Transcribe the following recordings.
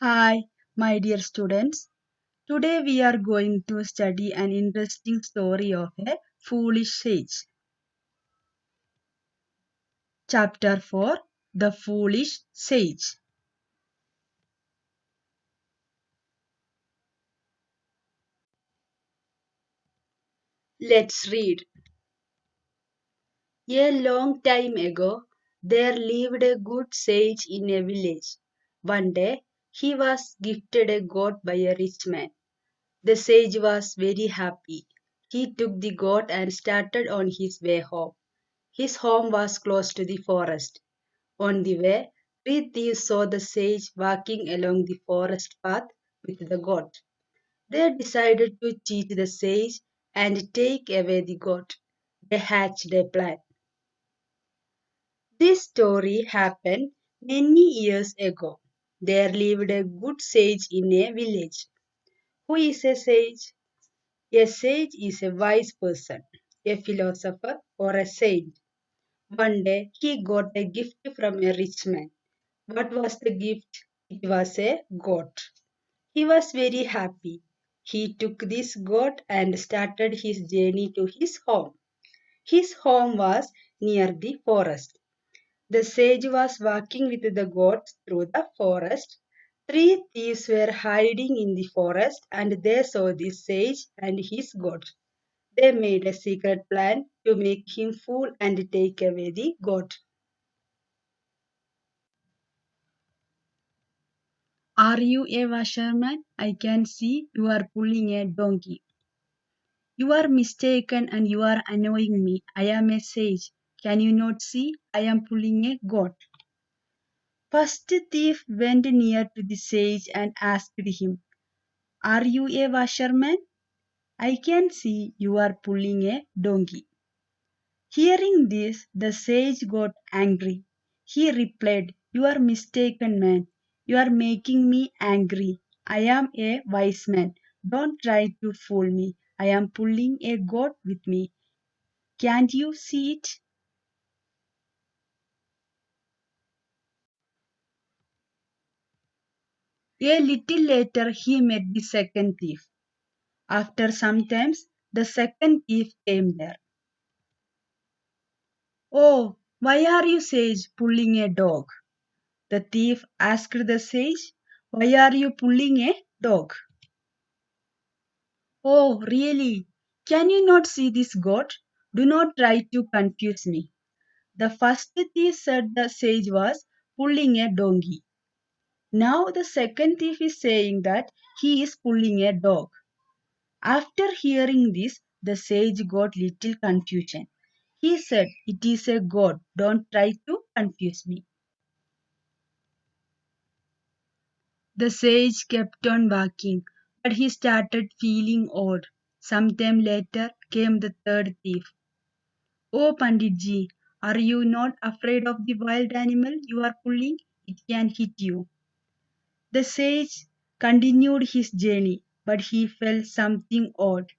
Hi, my dear students. Today we are going to study an interesting story of a foolish sage. Chapter 4, The Foolish Sage. Let's read. A long time ago, there lived a good sage in a village. One day, he was gifted a goat by a rich man. The sage was very happy. He took the goat and started on his way home. His home was close to the forest. On the way, three thieves saw the sage walking along the forest path with the goat. They decided to cheat the sage and take away the goat. They hatched a plan. This story happened many years ago. There lived a good sage in a village. Who is a sage? A sage is a wise person, a philosopher, or a saint. One day he got a gift from a rich man. What was the gift? It was a goat. He was very happy. He took this goat and started his journey to his home. His home was near the forest. The sage was walking with the goat through the forest. Three thieves were hiding in the forest and they saw the sage and his goat. They made a secret plan to make him fool and take away the goat. Are you a washerman? I can see you are pulling a donkey. You are mistaken and you are annoying me. I am a sage. Can you not see? I am pulling a goat. First thief went near to the sage and asked him, Are you a washerman? I can see you are pulling a donkey. Hearing this, the sage got angry. He replied, You are mistaken, man. You are making me angry. I am a wise man. Don't try to fool me. I am pulling a goat with me. Can't you see it? A little later, he met the second thief. After some time, the second thief came there. Oh, why are you, sage, pulling a dog? The thief asked the sage, Why are you pulling a dog? Oh, really? Can you not see this goat? Do not try to confuse me. The first thief said the sage was pulling a donkey. Now the second thief is saying that he is pulling a dog. After hearing this, the sage got little confusion. He said, It is a goat. Don't try to confuse me. The sage kept on walking, but he started feeling odd. Some time later came the third thief. Oh, Panditji, are you not afraid of the wild animal you are pulling? It can hit you. The sage continued his journey, but he felt something odd.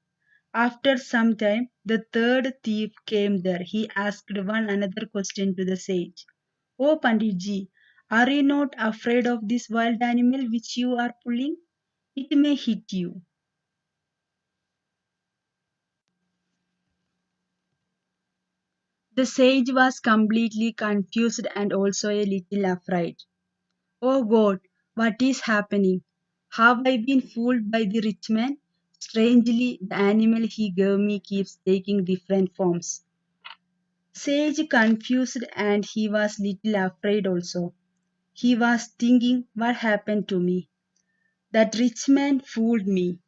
After some time, the third thief came there. He asked one another question to the sage. Oh, Panditji, are you not afraid of this wild animal which you are pulling? It may hit you. The sage was completely confused and also a little afraid. Oh God, what is happening? Have I been fooled by the rich man? Strangely, the animal he gave me keeps taking different forms. Sage confused and he was little afraid also. He was thinking what happened to me. That rich man fooled me.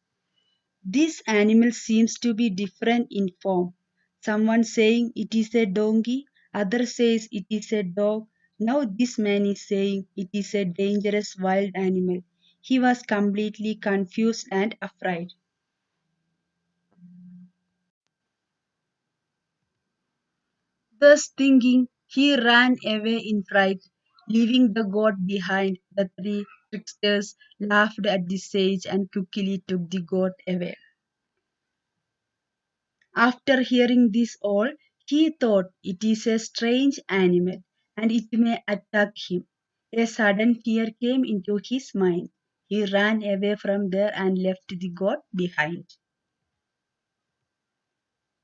This animal seems to be different in form. Someone saying it is a donkey, other says it is a dog. Now this man is saying it is a dangerous wild animal. He was completely confused and afraid. Thus thinking, he ran away in fright, leaving the goat behind. The three tricksters laughed at the sage and quickly took the goat away. After hearing this all, he thought it is a strange animal and it may attack him. A sudden fear came into his mind. He ran away from there and left the goat behind.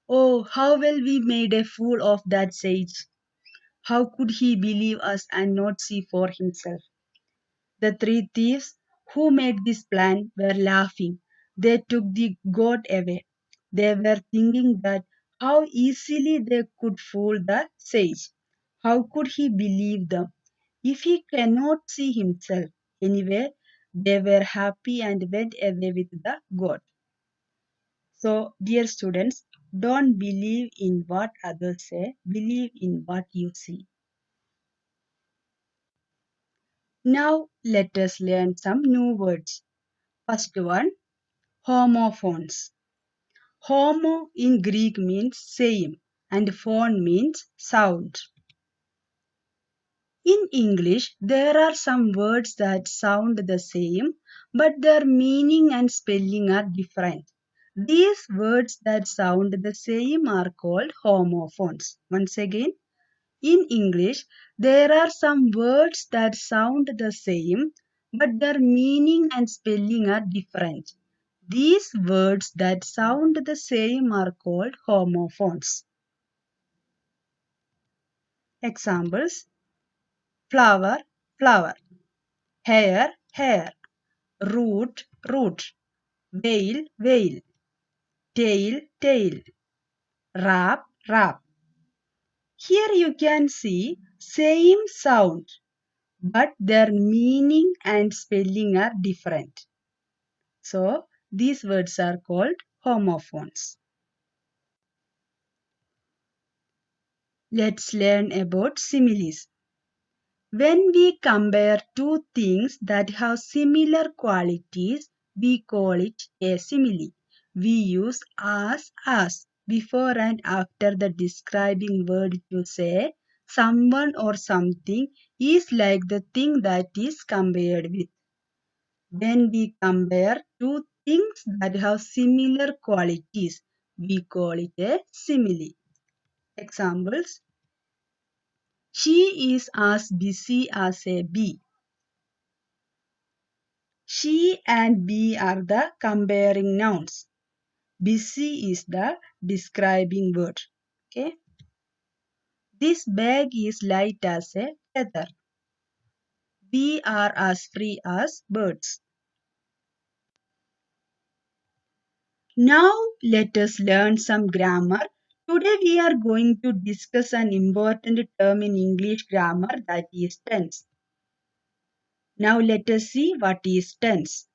Oh, how well we made a fool of that sage. How could he believe us and not see for himself? The three thieves who made this plan were laughing. They took the goat away. They were thinking that how easily they could fool the sage. How could he believe them if he cannot see himself? Anyway, they were happy and went away with the goat. So, dear students, don't believe in what others say, believe in what you see. Now, let us learn some new words. First one, homophones. Homo in Greek means same and phone means sound. In English, there are some words that sound the same, but their meaning and spelling are different. These words that sound the same are called homophones. Once again, in English, there are some words that sound the same, but their meaning and spelling are different. These words that sound the same are called homophones. Examples: flower, flower; hair, hair; root, root; veil, veil; tail, tail; wrap, wrap. Here you can see same sound, but their meaning and spelling are different. So, these words are called homophones. Let's learn about similes. When we compare two things that have similar qualities, we call it a simile. We use as before and after the describing word to say someone or something is like the thing that is compared with. When we compare two things that have similar qualities, we call it a simile. Examples: she is as busy as a bee. She and bee are the comparing nouns. Busy is the describing word. Okay. This bag is light as a feather. We are as free as birds. Now let us learn some grammar. Today we are going to discuss an important term in English grammar, that is tense. Now let us see what is tense.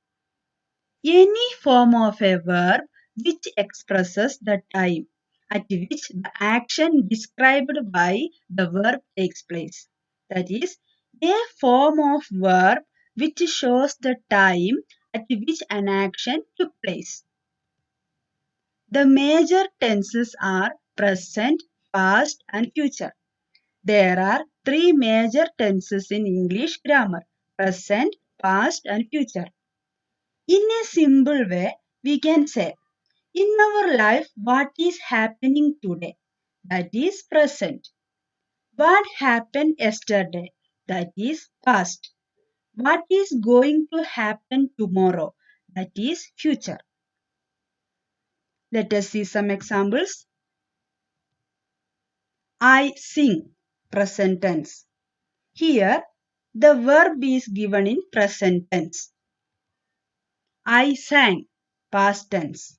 Any form of a verb which expresses the time at which the action described by the verb takes place. That is, a form of verb which shows the time at which an action took place. The major tenses are present, past, and future. There are three major tenses in English grammar: present, past, and future. In a simple way, we can say, in our life, what is happening today? That is present. What happened yesterday? That is past. What is going to happen tomorrow? That is future. Let us see some examples. I sing, present tense. Here, the verb is given in present tense. I sang, past tense.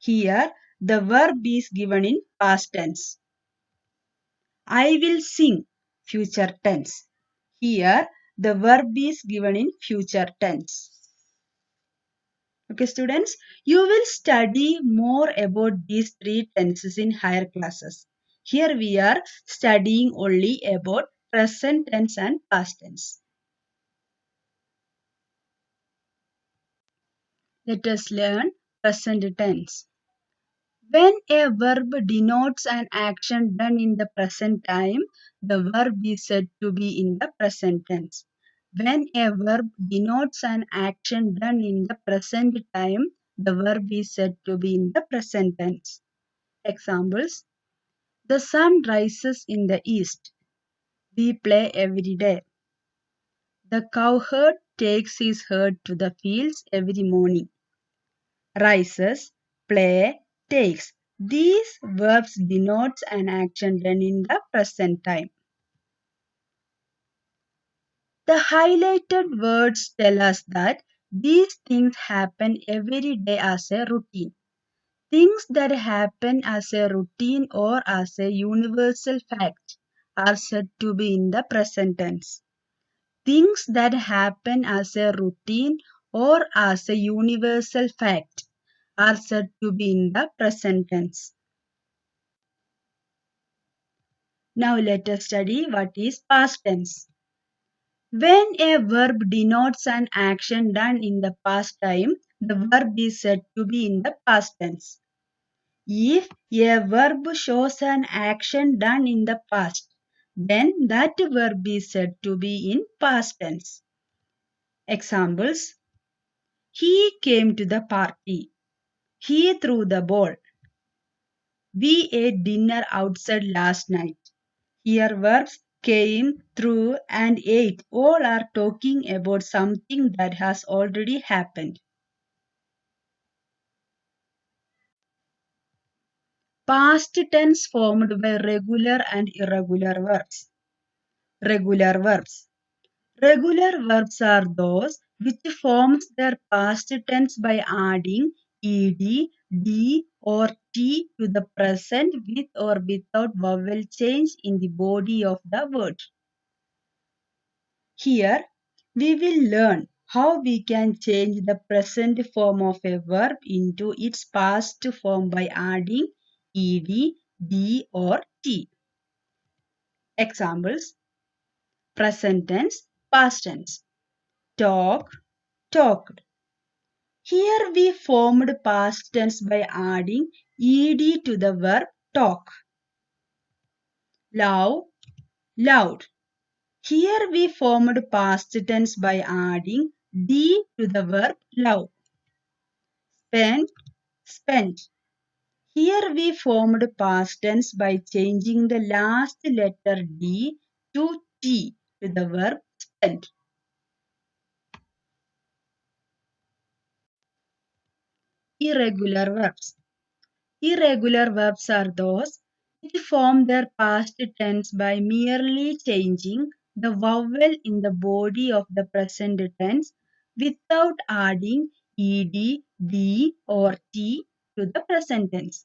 Here, the verb is given in past tense. I will sing, future tense. Here, the verb is given in future tense. Okay, students, you will study more about these three tenses in higher classes. Here we are studying only about present tense and past tense. Let us learn present tense. When a verb denotes an action done in the present time, the verb is said to be in the present tense. When a verb denotes an action done in the present time, the verb is said to be in the present tense. Examples: the sun rises in the east. We play every day. The cow herd takes his herd to the fields every morning. Rises, play, takes. These verbs denotes an action done in the present time. The highlighted words tell us that these things happen every day as a routine. Things that happen as a routine or as a universal fact are said to be in the present tense. Things that happen as a routine or as a universal fact are said to be in the present tense. Now let us study what is past tense. When a verb denotes an action done in the past time, the verb is said to be in the past tense. If a verb shows an action done in the past, then that verb is said to be in past tense. Examples: he came to the party. He threw the ball. We ate dinner outside last night. Here verbs came, threw, and ate all are talking about something that has already happened. Past tense formed by regular and irregular verbs. Regular verbs. Regular verbs are those which forms their past tense by adding ed, d or t to the present with or without vowel change in the body of the word. Here we will learn how we can change the present form of a verb into its past form by adding ed, d or t. Examples: present tense, past tense. Talk, talked. Here we formed past tense by adding ed to the verb talk. Love, loved. Here we formed past tense by adding d to the verb love. Spent, spent. Here we formed past tense by changing the last letter d to t to the verb spent. Irregular verbs. Irregular verbs are those which form their past tense by merely changing the vowel in the body of the present tense without adding ed, d or t to the present tense.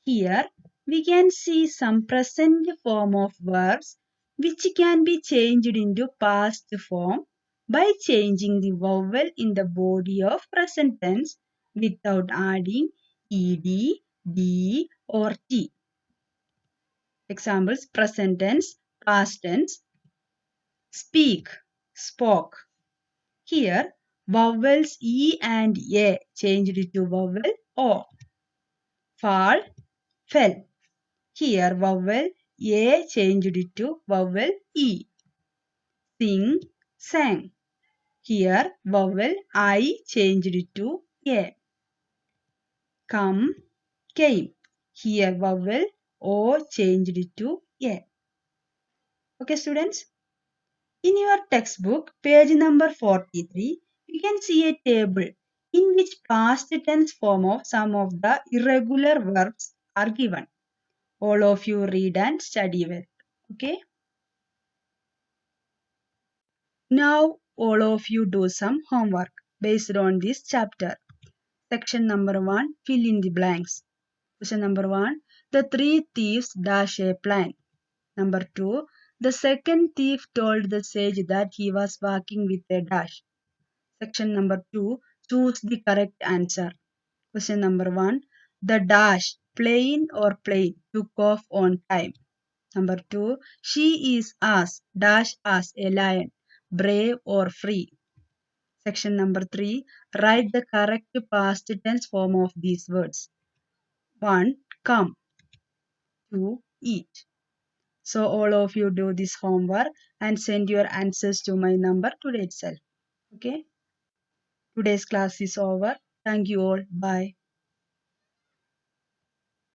Here we can see some present form of verbs which can be changed into past form by changing the vowel in the body of present tense without adding ed, d or t. Examples: present tense, past tense. Speak, spoke. Here vowels e and a changed to vowel o. Fall, fell. Here vowel a changed to vowel e. Sing, sang. Here vowel I changed to a. Come, came. Here vowel o changed to a. Okay students, in your textbook page number 43 you can see a table in which past tense form of some of the irregular verbs are given. All of you read and study well. Okay. Now all of you do some homework based on this chapter. Section number 1, fill in the blanks. Question number 1, the three thieves dash a plan. Number 2, the second thief told the sage that he was walking with a dash. Section number 2, choose the correct answer. Question number 1, the dash, plain or plain, took off on time. Number 2, she is as, dash as a lion, brave or free. Section number 3, write the correct past tense form of these words. 1, come. 2, eat. So all of you do this homework and send your answers to my number today itself. Okay. Today's class is over. Thank you all. Bye.